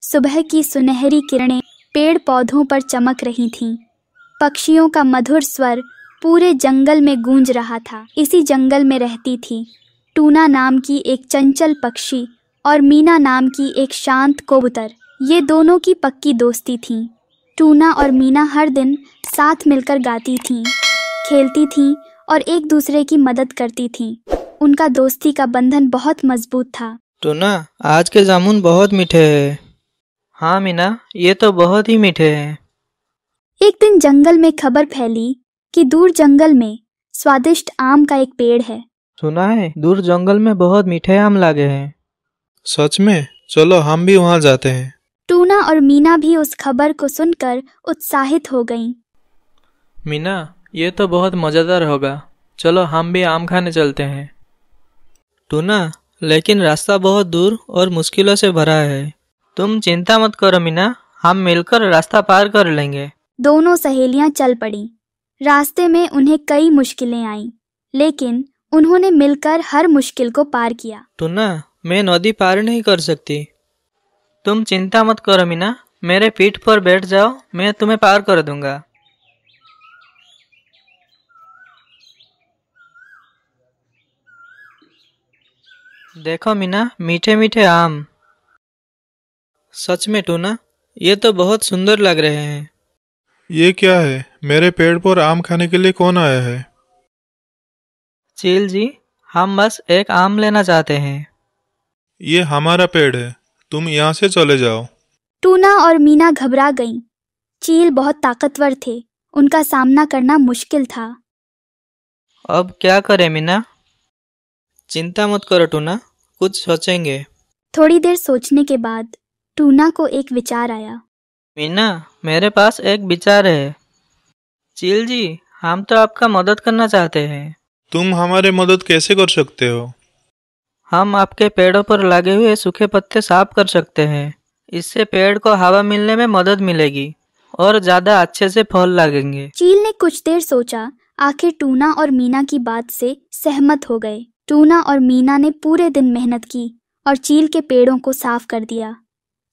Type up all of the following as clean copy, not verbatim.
सुबह की सुनहरी किरणें पेड़ पौधों पर चमक रही थीं। पक्षियों का मधुर स्वर पूरे जंगल में गूंज रहा था। इसी जंगल में रहती थी टूना नाम की एक चंचल पक्षी और मीना नाम की एक शांत कबूतर। ये दोनों की पक्की दोस्ती थी। टूना और मीना हर दिन साथ मिलकर गाती थीं, खेलती थीं और एक दूसरे की मदद करती थीं। उनका दोस्ती का बंधन बहुत मजबूत था। टूना, आज के जामुन बहुत मीठे हैं। हाँ मीना, ये तो बहुत ही मीठे हैं। एक दिन जंगल में खबर फैली कि दूर जंगल में स्वादिष्ट आम का एक पेड़ है। सुना है दूर जंगल में बहुत मीठे आम लगे हैं। सच में? चलो हम भी वहाँ जाते हैं। टूना और मीना भी उस खबर को सुनकर उत्साहित हो गईं। मीना, ये तो बहुत मज़ेदार होगा। चलो हम भी आम खाने चलते हैं। टूना, लेकिन रास्ता बहुत दूर और मुश्किलों से भरा है। तुम चिंता मत करो मीना, हम मिलकर रास्ता पार कर लेंगे। दोनों सहेलियां चल पड़ीं। रास्ते में उन्हें कई मुश्किलें आईं, लेकिन उन्होंने मिलकर हर मुश्किल को पार किया। टूना, मैं नदी पार नहीं कर सकती। तुम चिंता मत करो मीना, मेरे पीठ पर बैठ जाओ, मैं तुम्हें पार कर दूंगा। देखो मीना, मीठे मीठे आम। सच में टूना, ये तो बहुत सुंदर लग रहे हैं। ये क्या है? मेरे पेड़ पर आम खाने के लिए कौन आया है? चील जी, हम बस एक आम लेना चाहते हैं। ये हमारा पेड़ है, तुम यहाँ से चले जाओ। टूना और मीना घबरा गईं। चील बहुत ताकतवर थे, उनका सामना करना मुश्किल था। अब क्या करें मीना? चिंता मत करो टूना, कुछ सोचेंगे। थोड़ी देर सोचने के बाद टूना को एक विचार आया। मीना, मेरे पास एक विचार है। चील जी, हम तो आपका मदद करना चाहते हैं। तुम हमारी मदद कैसे कर सकते हो? हम आपके पेड़ों पर लगे हुए सूखे पत्ते साफ कर सकते हैं। इससे पेड़ को हवा मिलने में मदद मिलेगी और ज्यादा अच्छे से फल लगेंगे। चील ने कुछ देर सोचा, आखिर टूना और मीना की बात से सहमत हो गए। टूना और मीना ने पूरे दिन मेहनत की और चील के पेड़ों को साफ कर दिया।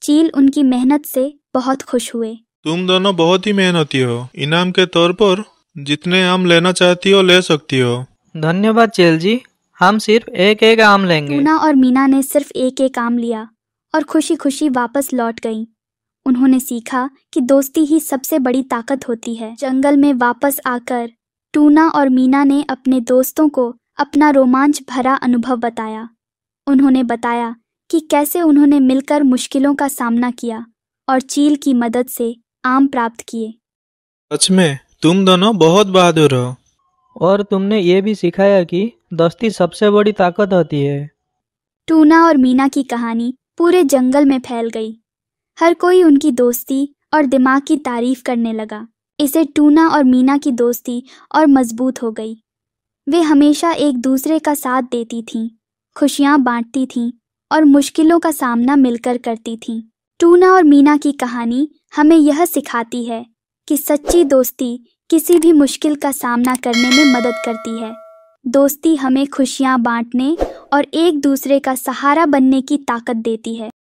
चील उनकी मेहनत से बहुत खुश हुए। तुम दोनों बहुत ही मेहनती हो। इनाम के तौर पर जितने आम लेना चाहती हो ले सकती हो। धन्यवाद चील जी, हम सिर्फ एक एक आम लेंगे। टूना और मीना ने सिर्फ एक एक आम लिया और खुशी खुशी वापस लौट गईं। उन्होंने सीखा कि दोस्ती ही सबसे बड़ी ताकत होती है। जंगल में वापस आकर टूना और मीना ने अपने दोस्तों को अपना रोमांच भरा अनुभव बताया। उन्होंने बताया कि कैसे उन्होंने मिलकर मुश्किलों का सामना किया और चील की मदद से आम प्राप्त किए। सच में तुम दोनों बहुत बहादुर हो। और तुमने ये भी सिखाया कि दोस्ती सबसे बड़ी ताकत होती है। टूना और मीना की कहानी पूरे जंगल में फैल गई। हर कोई उनकी दोस्ती और दिमाग की तारीफ करने लगा। इससे टूना और मीना की दोस्ती और मजबूत हो गई। वे हमेशा एक दूसरे का साथ देती थीं, खुशियां बांटती थीं और मुश्किलों का सामना मिलकर करती थीं। टूना और मीना की कहानी हमें यह सिखाती है कि सच्ची दोस्ती किसी भी मुश्किल का सामना करने में मदद करती है। दोस्ती हमें खुशियां बांटने और एक दूसरे का सहारा बनने की ताकत देती है।